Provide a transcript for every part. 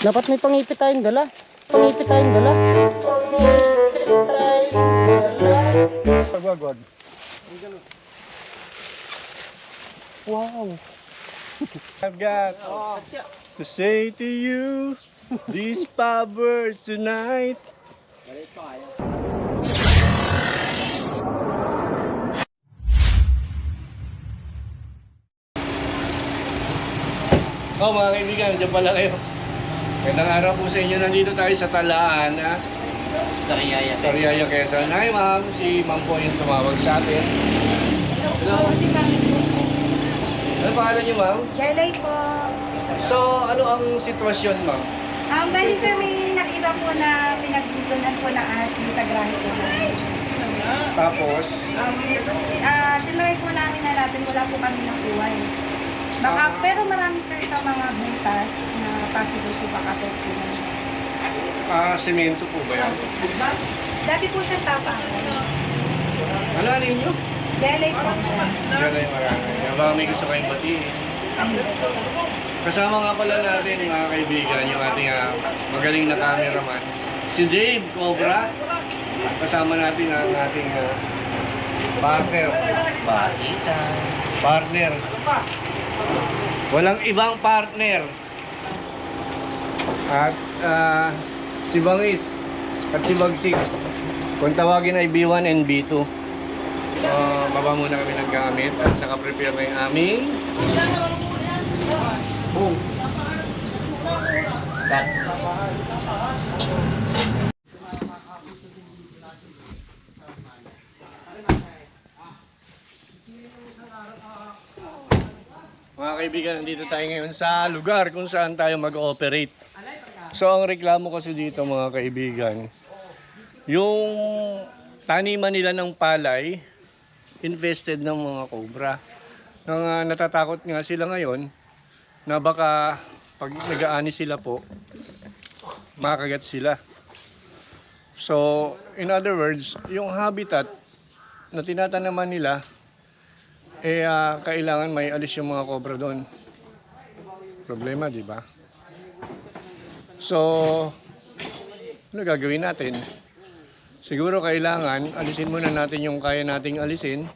Dapat may pangipit tayong dala. Pangipit tayong dala. Pangipit tayong dala. Wag. Wow. I've got to say to you, these powers tonight. Oh mga kaibigan, dyan pala kayo. Magandang araw po sa inyo. Nandito tayo sa Talaan, Sariaya. Sariaya, Quezon. Hi ma'am, si ma'am po yung tumawag sa atin. Hello. Ano pangalan niyo ma'am? Jelay po. So, ano ang sitwasyon ma'am? Dahil sir may nakita po na pinagdudunan po na asin sa grahe po namin. Tapos, Tinry po namin na natin wala po kami nakuha eh. Baka, pero marami sir itong mga butas na possible po baka po po. semento po ba yan? Dati po siya tapa. Ano ninyo? Jelay po. Diyan ay marami. Baka may gusto kayong batiin. Kasama nga pala natin mga kaibigan, yung ating magaling na cameraman, si Dave Cobra. Kasama natin ang ating partner. Partner. Walang ibang partner. At si Bangis at si Bagsix. Kung tawagin ay B1 and B2. Baba muna kami ng gamit at nakaprepare na yung aming boom. Mga kaibigan, nandito tayo ngayon sa lugar kung saan tayo mag-ooperate. So ang reklamo kasi dito mga kaibigan, yung taniman nila ng palay, infested ng mga cobra. Natatakot nga sila ngayon na baka pag nag-aani sila po, makagat sila. So, in other words, yung habitat na tinatanaman nila, kailangan may alis yung mga cobra doon. Problema, di ba? So, ano gagawin natin? Siguro kailangan alisin muna natin yung kaya nating alisin.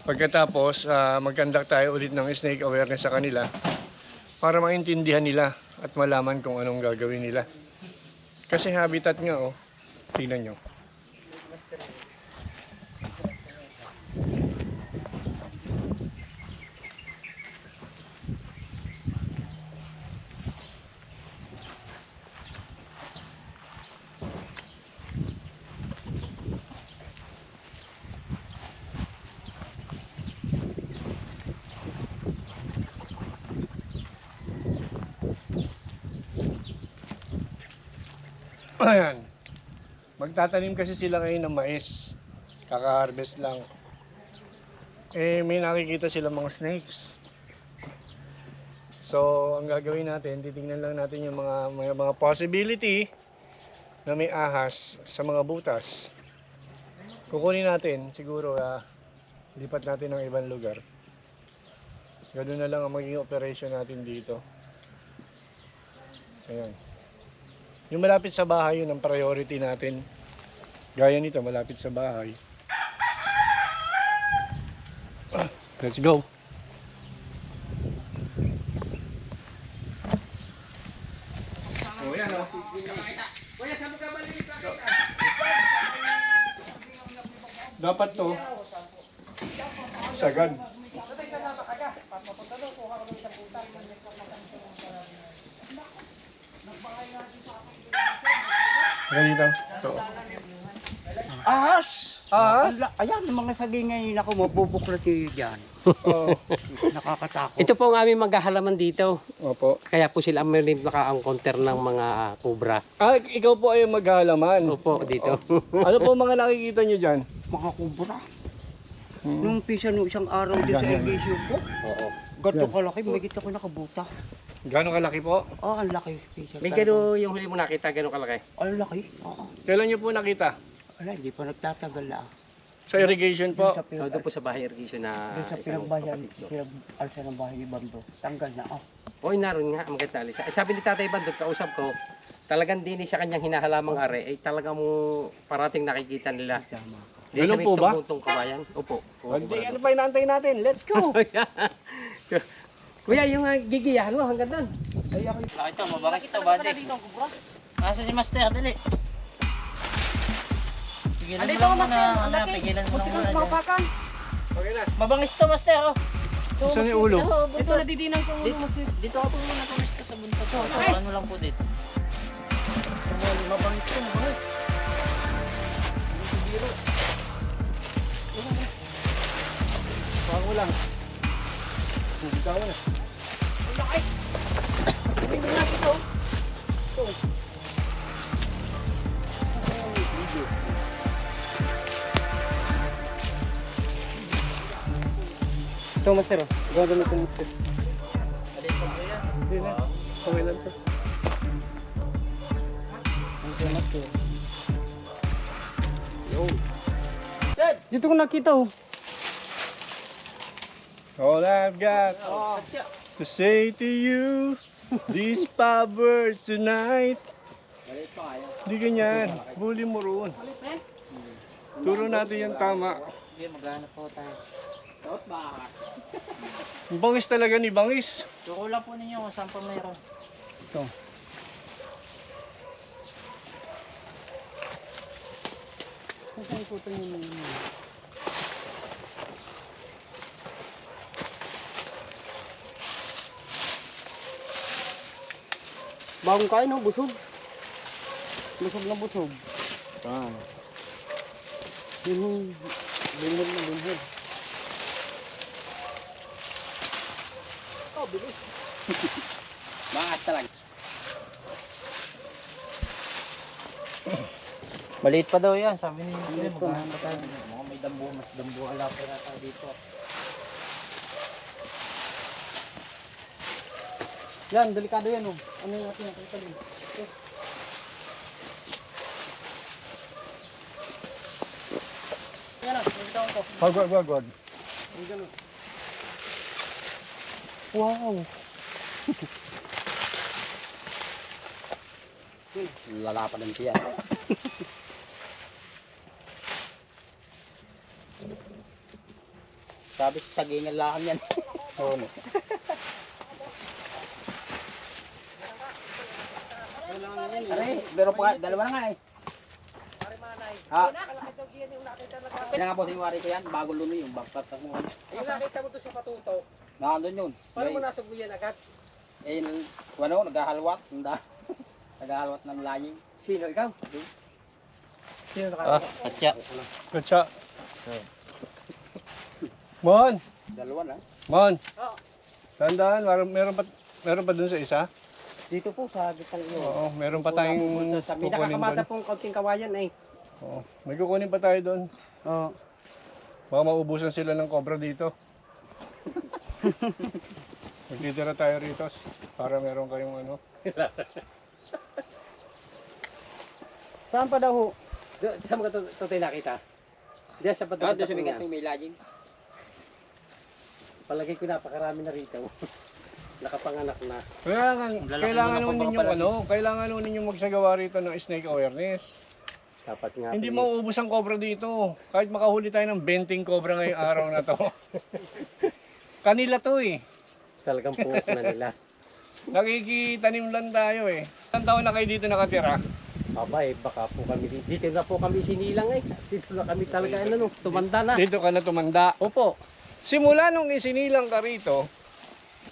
Pagkatapos, mag-conduct tayo ulit ng snake awareness sa kanila para maintindihan nila at malaman kung anong gagawin nila. Kasi habitat nga, oh. Tingnan nyo. Ayan. Magtatanim kasi sila ngayon ng mais. Kaka-harvest lang. May nakikita sila mga snakes. So, ang gagawin natin, titingnan lang natin yung mga possibility na may ahas sa mga butas. Kukunin natin, siguro, lipat natin ng ibang lugar. Ganoon na lang ang magiging operation natin dito. Ayan. Yung malapit sa bahay, yun ang priority natin. Gaya nito, malapit sa bahay. Let's go. Oh, yan o. Dapat to sagad. Ganito. Ito. Ahas! Ahas? Ayan, mga sagingay na mabubuklat kayo dyan. Oh. Nakakatakot. Ito po ang aming maghahalaman dito. Opo. Kaya po sila may naka-encounter ng mga cobra. Ikaw po ay maghahalaman. Opo, dito. Ano po mga nakikita nyo dyan? Mga kubra. Nung pisa nung isang araw din sa Yan. ergasyon ko, Oo. ganito kalaki, may kita ko nakabuta. Gano'ng kalaki po? Ang laki. Pisa. May gano'n yung huli mo nakita, gano'n kalaki. Ang laki. Oo. Kailan nyo po nakita? Wala, hindi pa nagtatagal na. Sa irrigation po? So, doon po sa bahay irrigation na Doon sa isang pinagbayan, kapatid ko. pinag-alsa ng bahay ni Bando. Tanggal na. O naroon nga, maganda alis. Sabi ni Tatay Bandot, kausap ko, talagang din sa kanyang hinahalamang are, ay talagang parating nakikita nila. Di Ganun sa may po ba? tungkong kawayan. Opo. Hindi, ano pa inaantay natin? Let's go! Kuya, yung gigiyahan mo hanggang doon. Ito, mabakis ito, bade. Asa si Master, dali. Pigilan mo lang muna, mamaya pigilan mo lang muna dyan. Okay na. Mabangis to, Master, oh. Saan yung ulo? Ito, nadidinan ko ulo mo. Dito ako muna kumista sa buntot. Turuan mo lang po dito. Mabangis ko, mabangis. Pango lang. Bitaw na. Hindi na ito. Ito, Master. Gagawin ito, Master. Hindi na. Okay lang to. Dito ko nakita, oh. All I've got to say to you, these powers tonight. Di ganyan. Buli mo roon. Turo natin yung tama. Sige, maghanap po tayo. Ang bangis talaga ni Bangis. Turo lang po ninyo kung saan pa mayroon. Ito. Bagong kain, oh. Busog. Busog na busog. Bunhod na bunhod. Oh, bilis. Bangat talaga. Maliit pa daw yan, sabi ni Kuya, maghanap pa tayo. Mga may dambu, mas dambu ala pa yata dito. Yan, delikado yan, oh. Ano yung ating nakita din? Yan, nagtawang ko. Wag. Wow. Lalapan ng tiyan. Sabi sa sagingan lang yan. Oo. No. Aray, pero pa, dalawa na nga eh. Ha? Kaya nga po sa iwari ko yan, bago lumi yung backpack mo. Yung nakita mo to sa patuto, Nakandun yun. paano mo nasubuyan agad? Eh, naghahalwat. Naghahalwat ng laying. Sino, ikaw? Sino Ah, nakakita? Katsa. Mon! Dalawa na. Mon! Oo. Tandaan, meron pa dun sa isa? Dito po sa gitang iyo. Oo, meron pa tayong Sa may kukunin nakakamata doon. pong kaunting kawayan eh. Oo, may kukunin pa tayo doon. Oo. Baka maubusan sila ng cobra dito. Magtitira tayo rito para meron kayong ano. Saan pa daw ho? Saan mo ito nakita? Diyan sa patuloy. Doon sa bigat may laying. Palagay ko napakarami na rito. Nakapanganak na. Kailangan nun ninyong ano, kailangan nun ninyong magsagawa rito ng snake awareness. Dapat nga. Hindi mauubos ang cobra dito. Kahit makahuli tayo ng 20 cobra ngayong araw na to. Kanila to eh. Talagang puok na nila. Nakikitanim lang tayo eh. Ilang taon na kayo dito nakatira? Aba eh, baka po kami dito na po kami sinilang eh. Dito na kami talaga ano, tumanda na. Dito ka na tumanda. Opo. Simula nung isinilang ka rito,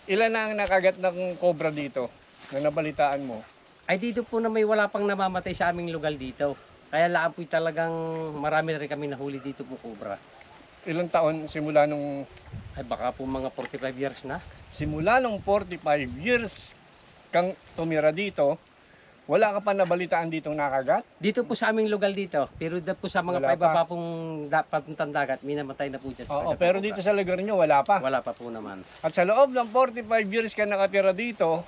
ilan na ang nakagat ng cobra dito na nabalitaan mo? Ay dito po na may wala pang namamatay sa aming lugar dito. Kaya laan po talagang marami na rin kami nahuli dito po cobra. Ilang taon simula nung Ay baka po mga 45 years na. simula nung 45 years kang tumira dito, wala ka pa nabalitaan ditong nakagat? Dito po sa aming lugar dito. Pero dito po sa mga Wala paibaba pa. pong papuntang dagat, minamatay na po dyan. Oo, pero dito sa lugar nyo wala pa. Wala pa po naman. At sa loob ng 45 years ka nakatira dito,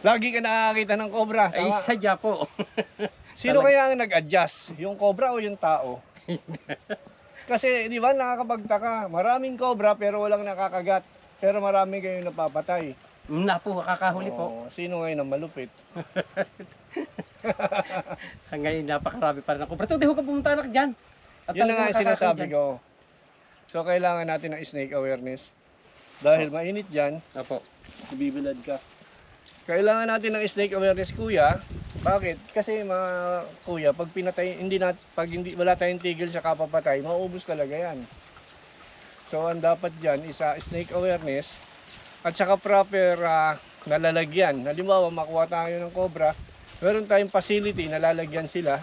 lagi ka nakakita ng cobra. Ay Tama? sadya po. Sino kaya ang nag-adjust? Yung cobra o yung tao? Kasi di ba nakakapagtaka, maraming cobra pero walang nakakagat. Pero marami kayong napapatay. Na po, kakahuli po. Oo, sino ngayon ang malupit? Ngayon napakarami pa rin ako. Pero di ko ka pumunta na dyan. At Yun na nga yung talagang sinasabi nakakatawa ko. So kailangan natin ng snake awareness. Dahil mainit dyan, dyan. Opo. bibilad ka. Kailangan natin ng snake awareness, kuya. Bakit? Kasi mga kuya, pag pinatay, wala tayong tigil sa kapapatay, mauubos talaga yan. So ang dapat dyan is snake awareness at saka proper nalalagyan. Halimbawa, makuha tayo ng cobra, meron tayong facility na lalagyan sila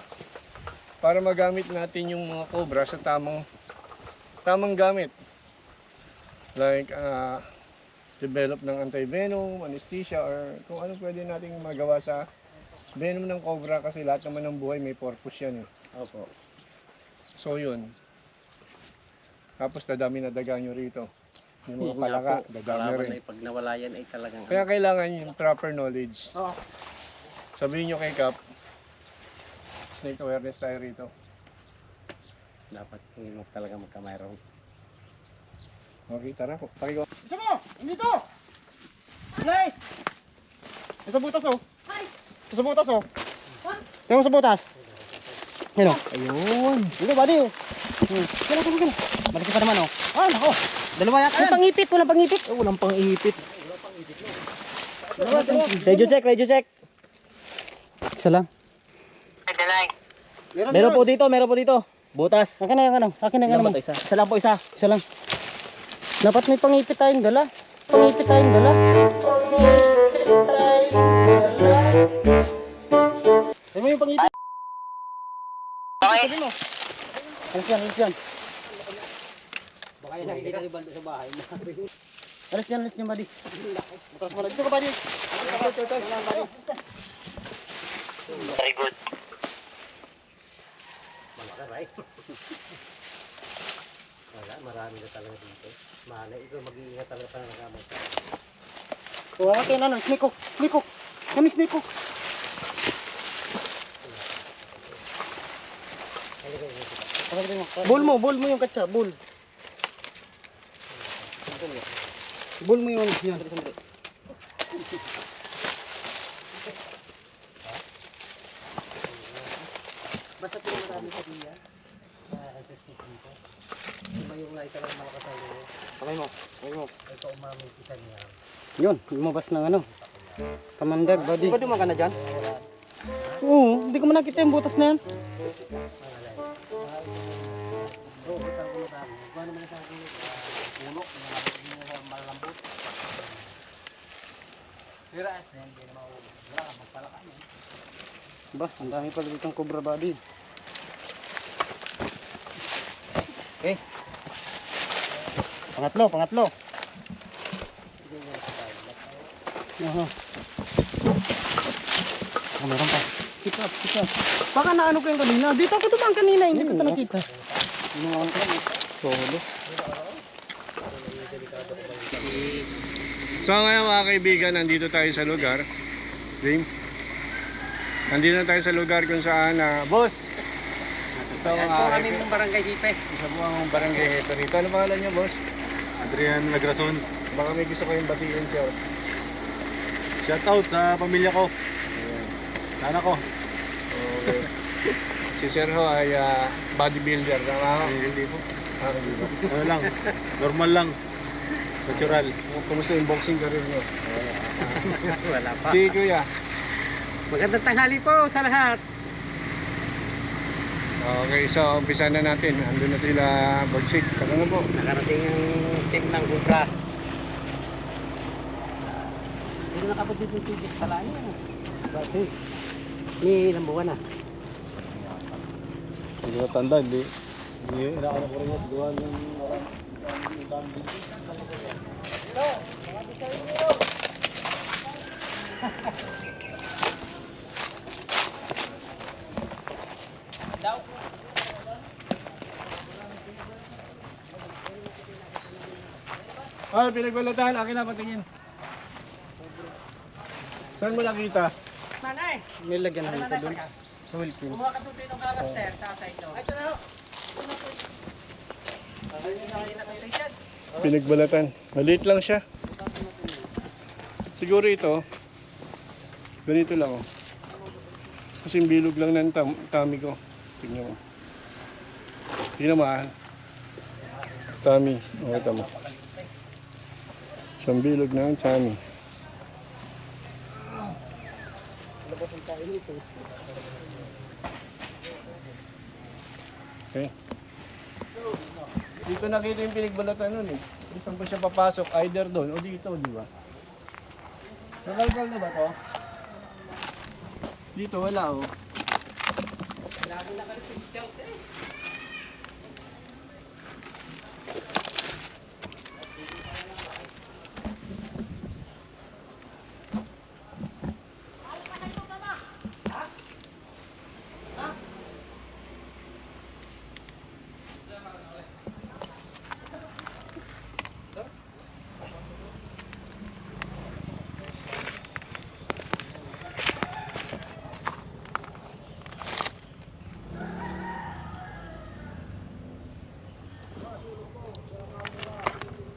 para magamit natin yung mga cobra sa tamang gamit. Like, develop ng anti-venom, anesthesia, or kung ano pwede nating magawa sa venom ng cobra kasi lahat naman ng buhay may purpose yan eh. Opo. So yun. Tapos dadami na daga nyo rito. Yung mga Nga palaka, po, dadami kalaban rin. na pag nawala yan ay talagang Kaya kailangan yung proper knowledge. Sabihin nyo kay Cap, snake awareness tayo rito. dapat hindi mo talaga magkamayroon. Okay, tara. Pakigawa. Isa mo! Dito! Nice! Isa butas oh. Isa butas oh. Tingnan mo sa butas. Yan oh. Ayun. Hindi, buddy oh. Kaya. Malaki pa naman oh. Ah, nako. Dalawa yata yan. Pangipit, walang pangipit. Oh, walang pangipit. Radio check. Isa lang. Meron po dito. Butas. Akin na yung ano. Akin na yung ano. Isa lang po, isa. Isa lang. Dapat may pangipit tayong dala. Sabi mo yung pangipit. Okay. Sabi mo. Alis yan. Baka yan nakikita ni Baldo sa bahay. Alis yan, buddy. Bukas mo lang. Dito ka, buddy. Very good. Malakaray. Wala, marami na talaga dito. Malay, ikaw mag-iingat talaga pa na nagamay. Kuha natin ano, snake hook. Kami snake hook. Bull mo yung katsa, bull. Bull mo yung ano, yan. Basta po marami sa diya. Yung nga ito lang malakas ang loob. Kamay mo. Ito umaming isa niya. Yun, lumabas ng ano. Kamandag, buddy. Pwede dumaan ka na dyan? Oo, hindi ko man nakita yung butas na yan. Oo, ito ang kumakain. Kung ano man sa akin, puno, hindi na malalambot. Sira, hindi na mauubos. Wala, magpalakan eh. Ba, ang dami pala ditong cobra, buddy. Okay. Pangatlo. Aha. Meron pa. Kita. Baka naano ko yung kanina. Dito ako tumang kanina, hindi ko ito nakita. Inuwan ko lang. Solo. So ngayon mga kaibigan, nandito tayo sa lugar. James. Nandito na tayo sa lugar kung saan, boss. Ito Ayan po kami ng barangay Hipe. Isa po ang barangay hepe rito. Ano pangalan niyo, boss? Adrian Lagrason. Baka may gusto kayong batiin, sir. Shout out sa pamilya ko. Sana ko. Okay. Si Sir ho ay bodybuilder. Tama ho? Hindi po. Hindi ba? Ano lang. Normal lang. Natural. Kumusta yung boxing career niyo? Wala pa. Si Kuya. Magandang tanghali po sa lahat. Okay, so umpisa na natin. Andun na sila Bagsik. Taka na po. Nakarating ang team ng Gubra. Hindi nakabot dito yung tubig pala niya. Bakit? May ilang buwan na. Hindi ko tanda. Hindi inaano ko rin yung gawa ng Ah, pinagbalatan. Akin na patingin. Saan mo nakita? Manay! May lagyan na dito doon. Sa Wilkins. Kumuha ka tuloy ng kalaster sa atay ito. Ay, ito na ho. Pinagbalatan. Maliit lang siya. Siguro ito, ganito lang oh. Kasi bilog lang ng tummy ko. Tingnan mo. Tingnan mo ah. Tummy. O, ito mo. Isang bilog ng tummy. Okay. Dito nakita yung pinagbalatan nun eh. Kung saan pa siya papasok, either doon o dito, di ba? Nakalkal na ba to? Dito wala oh.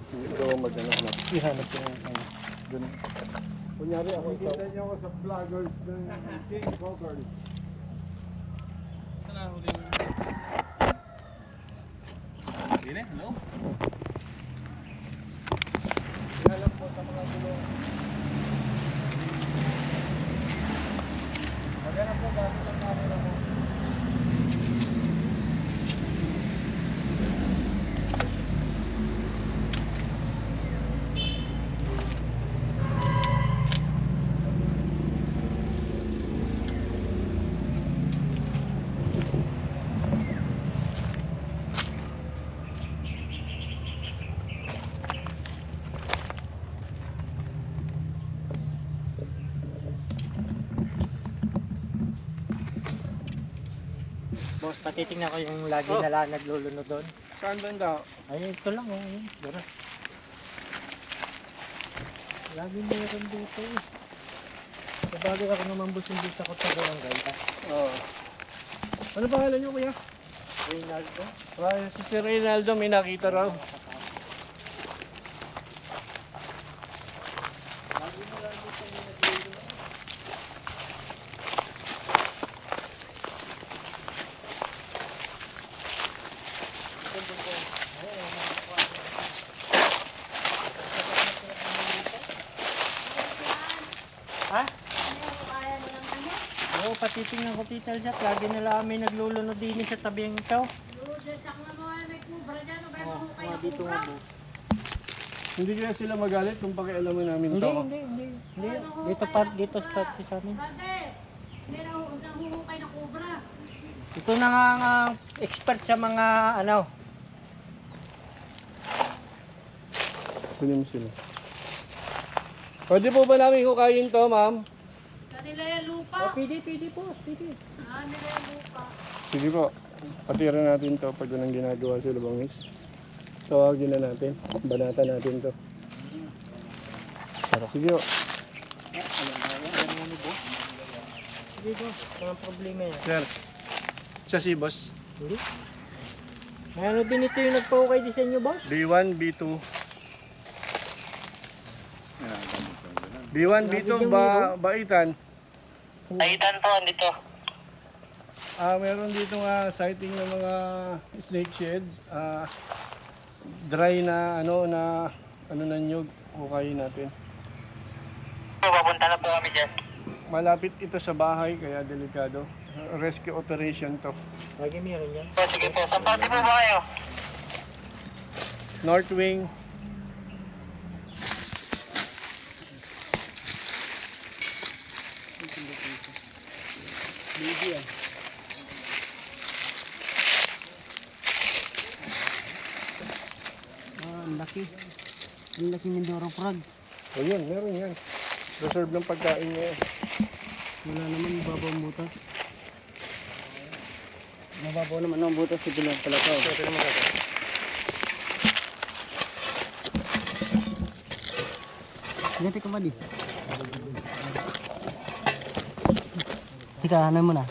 Ito maghanap. Ihanap ko yung ano. Ganun. Kunyari ako ikaw. Kita niyo ako sa vloggers ng King Cocker. Gini, hello? Ihanap mo sa mga gulong. Maghanap mo gamit ang camera mo. Boss, patitingnan ko yung lagi na naglulunod doon. Saan banda? Ay, ito lang oh. Yun. Dara. Lagi meron dito eh. Sabagay ako naman boss hindi sa kota ko ang ganda. Oo. Ano pangalan niyo kuya? Reynaldo. Ay, si Sir Reynaldo may nakita raw. Ha? Oo, patitingnan ko tita Elsa. Lagi nila kami naglulunod din sa tabing ito. Oh, dito nga boss. Hindi kaya sila magalit kung pakialaman namin Hindi, to. hindi. Dito sa amin. Ito na nga ang expert sa mga ano. Kunin mo sila. Pwede po ba namin hukayin to, ma'am? Kanila yung lupa. Oh, pwede boss, pwede. Kanila yung lupa. Sige po. Patira natin to pag walang ginagawa sa Lubangis. Tawagin na natin. Banatan natin to. Sige po. Sige boss, walang problema yan. Sir. Siya si boss. Hindi. Ano din ito yung nagpahukay din sa inyo boss? B1, B2. B1, B2, baitan. Kaitan po, andito. Meron dito nga sighting ng mga snake shed. Dry na ano na nyug. Hukayin natin. Papunta na po kami dyan. Malapit ito sa bahay kaya delikado. Rescue operation to. Lagi meron yan. Po, sige po. Saan party po ba kayo? North Wing. Ang laki. Ang laki Mindoro Frog. O yun, meron yan. Reserve ng pagkain niya. Wala naman babaw ang butas. Mababaw naman ang butas. Ito lang pala ito. Ito naman ito. Gati ka ba di? Tika, hanay mo na.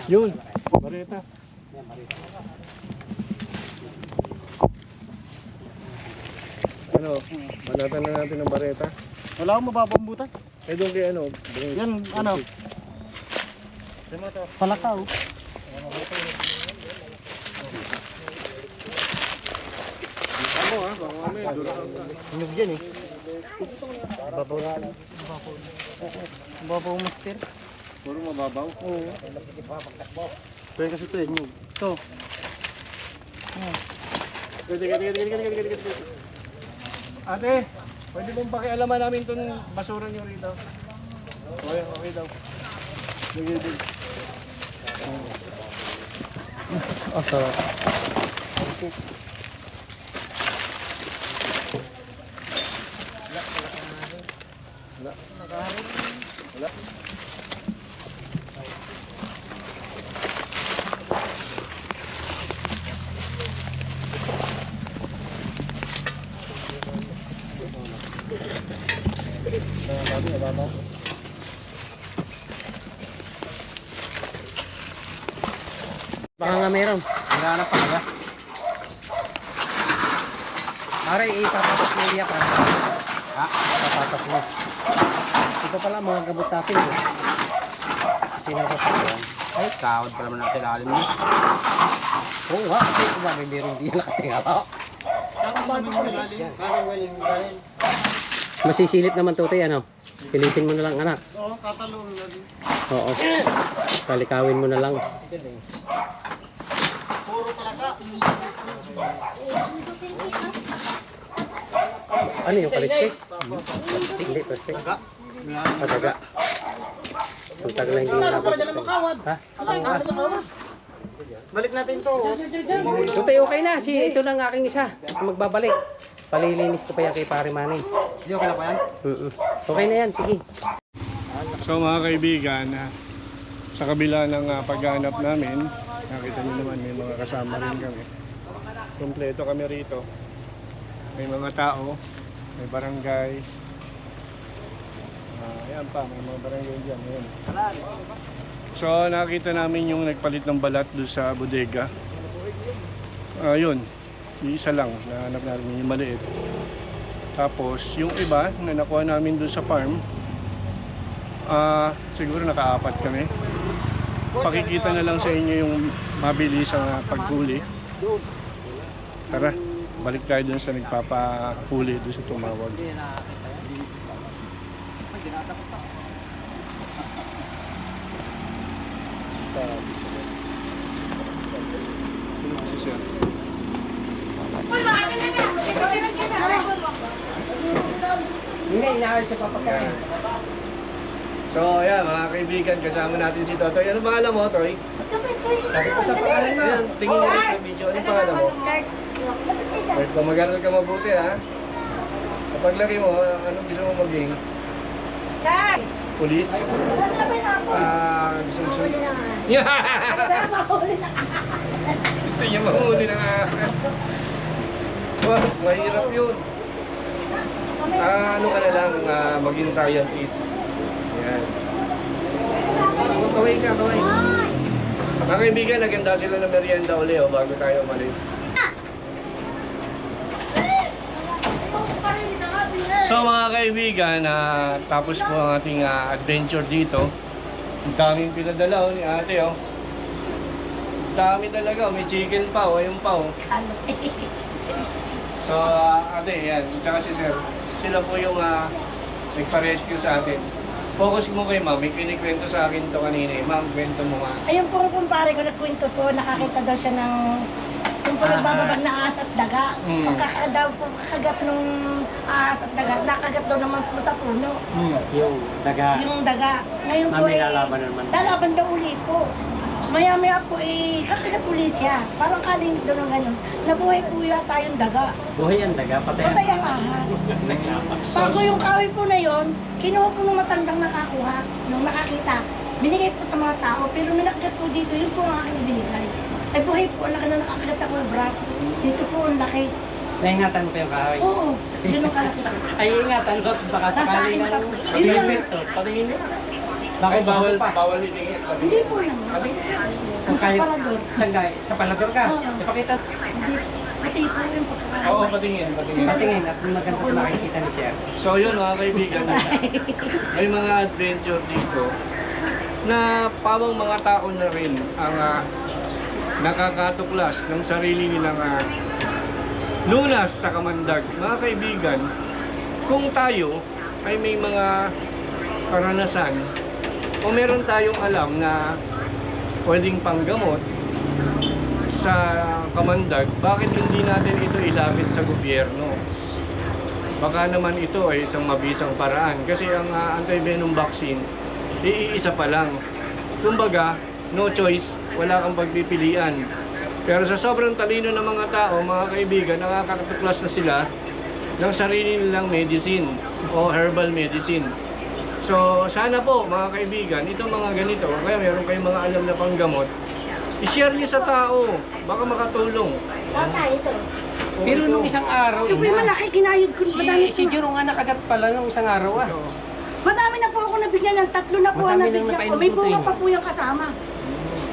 Yun, bareta. Ano, banatan na natin ng bareta. Wala akong mababang butas. Eh doon kay ano? Yan, ano? Palakaw. Ano ha? Baka mamaya, dulang ka. Hinog yan eh. Babaw na. Babaw master. Puro mababaw. Oo. Pero kasi ito eh, hinog. Ito. Ate, pwede bang pakialaman namin itong basura nyo rito? Okay, okay daw. Sige, sige. Oh, sarap. Baka nga meron. Hinahanap pa kaya. Pare, ipapatok mo niya para. Ha? Ipapatok mo. Ito pala mga gamot natin. Pinapatok mo. Ay, kawad pa naman nasa ilalim niya. Oo nga, kasi kumagay meron din nakatingala. Masisilip naman to tayo, ano? Silipin mo na lang, anak. Oo, tatalong na din. Oo. Kalikawin mo na lang. Puro palaka. Ano yung kaliskis? Hindi, kaliskis. Pataga. Ang tagal na hindi nakapagod. Ha? Balik natin to. Tutoy, okay na. Ito lang aking isa. Magbabalik. Palilinis ko pa yan kay Pare Manny. Hindi okay na pa yan? Okay na yan, sige. So mga kaibigan, sa kabila ng paghanap namin, nakita niyo naman may mga kasama rin kami. Kompleto kami rito. May mga tao, may barangay. Ayan pa, may mga barangay dyan. Ayan. So nakita namin yung nagpalit ng balat doon sa bodega. Yun, yung isa lang, nahanap namin yung maliit. Tapos yung iba na nakuha namin doon sa farm, siguro naka-apat kami. Pakikita na lang sa inyo yung mabilis ang paghuli. Tara, balik tayo dun sa nagpapahuli doon sa tumawag. Hindi, inaayos sa papakain. So ayan mga kaibigan, kasama natin si Totoy. Ano pangalan mo, Toy? Sa pangalan mo. Ayan, tingin na rin sa video. Ano pangalan mo? Wait, mag-aral ka mabuti ha. Kapag laki mo, anong gusto mo maging? Char! Police? Gusto mo Gusto niya mahuli ng Wow, mahirap yun. Ano ka na lang, maging scientist. Yan. Kaway ka, kaway. Mga kaibigan, naganda sila ng merienda uli bago tayo umalis. So mga kaibigan, tapos po ang ating adventure dito. Ang daming pinadala ni ate oh. Dami talaga, may chicken pa ayun pa oh. So ate, yan, tsaka si sir, sila po yung nagpa-rescue sa atin. Focus mo kay ma'am, may kinikwento sa akin to kanina eh. Ma'am, kwento mo nga. Ayun po ang kumpare ko nagkwento po, nakakita daw siya ng yung po nagbababag na ahas at daga. Pagkakadaw po kakagat nung ahas at daga, nakagat daw naman po sa puno. Yung daga. Yung daga. Ngayon po Mami, lalaban naman. lalaban daw uli po. Maya-maya po kakagat uli siya. Parang kaling daw ng ganun. Nabuhay po yata yung daga. Buhay ang daga, patay Patay ang ahas. Bago yung kahoy po na yon, kinuha po ng matandang nakakuha, nung nakakita. Binigay po sa mga tao, pero minakagat po dito, yun po ang aking binigay. Ay buhay po, ang laki na nakakagat ako ng braso. Dito po ang laki. Naingatan mo pa yung kahoy? Oo, ganun kalaki. Ay, ingatan mo, baka Nasa sakaling akin pa po. Patingin mo. Patingin mo. Ay, bawal itingin. Hindi po naman. Ang separador. Sa palador ka. Oo. Ipakita. Hindi. Pati po yung pagkakaroon. Oo, patingin. Patingin at maganda na nakikita ni Sir. So yun mga kaibigan, may mga adventure dito na pawang mga tao na rin ang nakakatuklas ng sarili nilang lunas sa kamandag. Mga kaibigan, kung tayo ay may mga karanasan o meron tayong alam na pwedeng panggamot sa kamandag, bakit hindi natin ito ilapit sa gobyerno? Baka naman ito ay isang mabisang paraan kasi ang anti-venom vaccine iisa pa lang. Kumbaga, no choice, wala kang pagpipilian. Pero sa sobrang talino ng mga tao, mga kaibigan, nakakatuklas na sila ng sarili nilang medicine o herbal medicine. So, sana po mga kaibigan, itong mga ganito, kaya meron kayong mga alam na panggamot, i-share niyo sa tao, baka makatulong. Tatay, ito. Pero nung isang araw, Ito po yung malaki, kinayod ko. Madami si po. Jero nga nakagat pala nung isang araw Madami na po ako nabigyan ng 3 na po ang Madami nang nabigyan ko. May napainututin. bunga pa po yung kasama.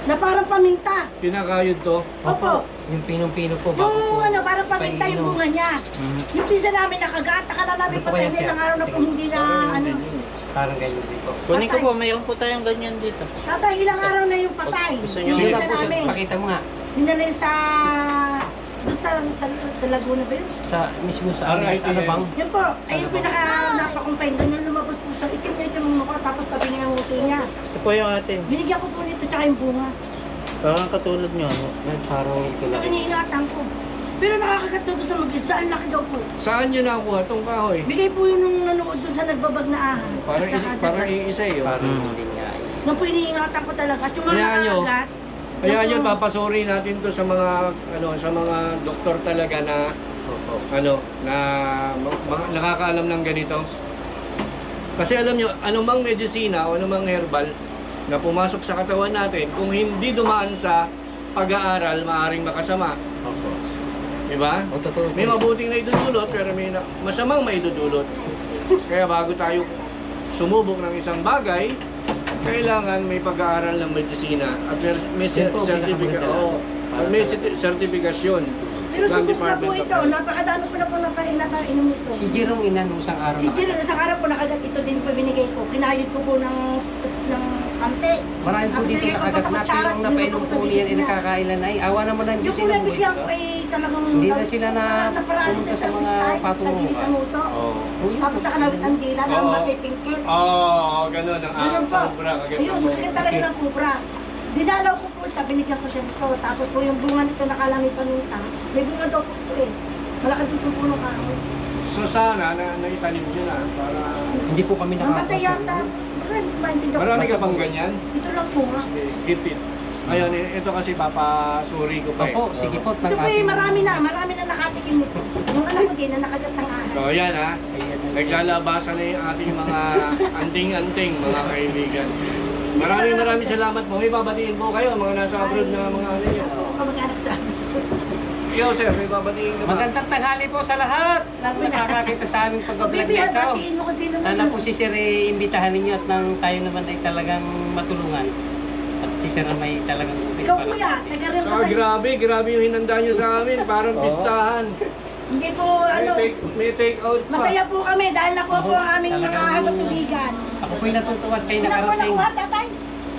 Na parang paminta. Pinakayod to. Opo. Yung pinong-pino po, Yung ano, parang paminta yung bunga niya. Yung pinsa namin nakagat, akala namin Ano po patay yan, na sir? ilang araw na po hindi na ano. Parang ganyan dito. Kunin ko po, mayroon po tayong ganyan dito. Tatay, ilang araw na yung patay. Gusto Yung niyo- Sige pinsa lang po, sir. namin. Pakita mo nga. Dinala sa... Doon sa Laguna ba yun? Sa mismo sa RIT ano bang? Yun po, ay yung pinaka napakumpain. Ganyan lumabas po sa itim na itim yung mukha, tapos tabi niya yung uso niya. Ito po yung atin. Binigyan ko po nito tsaka yung bunga. Parang katulad nyo. Ano? Parang Ito iniingatan ko. Pero nakakagat daw doon sa mag-isda, ang laki daw po. Saan nyo nakuha itong kahoy? Bigay po yun nung nanood doon sa nagbabag na ahas. Parang iisa yun. hindi nga. Nung po iniingatan ko talaga. At yung mga Kaya nyo, nakakagat, Kaya naku, yun, papasuri natin to sa mga doktor talaga na nakakaalam ng ganito. Kasi alam nyo, anumang medisina o anumang herbal na pumasok sa katawan natin, kung hindi dumaan sa pag-aaral, maaaring makasama. Diba? O, totoo. May mabuting na idudulot, pero may masamang maidudulot. Kaya bago tayo sumubok ng isang bagay, kailangan may pag-aaral ng medisina at may Yan po, sertifikasyon pero ng subok na po Department of ito. Health. Napakadami ko na po nakainom ito. Si Jerong ina nung isang araw. Si Jiro, isang araw po nakagat ito din po binigay ko. Kinayod ko po ng kante. Marami po dito nakagat na, pero ang napainom po niyan ay nakakailan ay. Awa naman ng Diyos Yung po sila nabigyan ko ay talagang... Hindi na sila na naparalis pumunta sa mga style, patungo. nagigit ang uso. Oo. Tapos nakalawit ang dila, Oo. na matipingkit. Oo, ganun ang Ganun po. sobra kagad Ayun, mo. magiging talaga ng kubra. Dinalaw ko po siya, binigyan ko siya nito. Tapos po yung bunga nito nakalami paminta. May bunga daw po ito eh. Malaki dito po ng kahoy. So sana na naitanim nyo na para Hindi po kami Namatay yata. Wala, hindi maintindihan ko. marami ka pang ganyan. Ito lang po nga. Gipit. Ayun, ito kasi papasuri ko pa eh. Opo, sige po. Ito po eh, marami na nakatikim nito. Yung anak ko din na nakagat ng ahas. So yan ha, naglalabasan na yung ating mga anting-anting mga kaibigan. Maraming salamat po. May babatiin po kayo, mga nasa abroad na mga ano yun. Ako kamag-anak sa amin. Ikaw sir, may babatiin ka ba? Magandang tanghali po sa lahat. Lalo na. Nakakakita sa aming pag-vlog Bibi, nito. batiin mo kasi naman. Sana po si Sir imbitahan ninyo at nang tayo naman ay talagang matulungan. At si Sir may talagang upit Ikaw pala. kuya, taga rin Ah, grabe yung hinanda nyo sa amin. Parang pistahan. Hindi po ano, May take out pa. masaya po kami dahil nakuha po ang aming mga ahas sa tubigan. Ako po'y natutuwa at kayo Ilan po nakarasing. nakuha, tatay?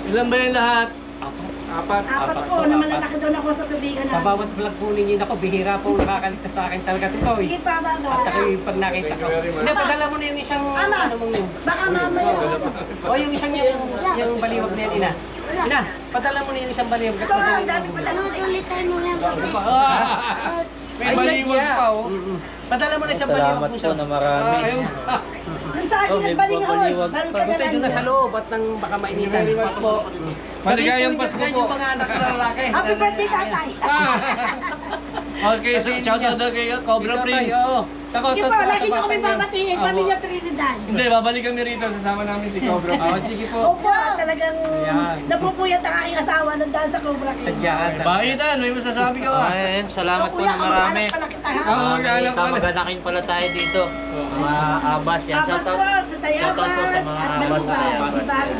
Ilan ba yung lahat? Ako. Apat. Apat po, na malalaki daw nakuha sa tubigan Sa namin. bawat vlog po ninyo, ako, bihira po nakakaligtas sa akin talaga ito. Sige pa, baba. At ako yung pag nakita ko. Thank you very much. Hindi, padala mo na yung isang Ama. ano mong yun. Baka mamaya. O yung isang yung baliwag na yan, ina. Ina, padala mo na yung isang baliwag. Ito nga, ang dami pa talaga. May baliwag pa oh. Padala mo na isang baliwag Salamat mo po siya. na marami. Ayun. Yung sa akin, may nagbaling ako. babaliwag Balik pa. ka na Buti lang doon na sa dyan. loob at nang baka mainitan. Very much po. Maligayang Pasko po. Yung mga anak na lalaki. Happy birthday, tatay. Okay, so shoutout daw kay Cobra Prince. Sige po, lagi niyo kami babatiin, pamilya Trinidad. Hindi, babalik kami rito. Sasama namin si Cobra Prince. Sige po. Opo, talagang Ayan. napupuyat ang aking asawa nung dahil sa Cobra King. Sadyakan. Baitan, may masasabi ka ba? Ayun, salamat po Kuya, na marami. kamag-anak pala kita, ha? Oo, May mag-anak pala. kamag-anakin pala tayo dito. Mga abas yan. Abas po, sa Tayabas, Shoutout po sa mga at abas sa Balubay, Tayabas. Ibarra.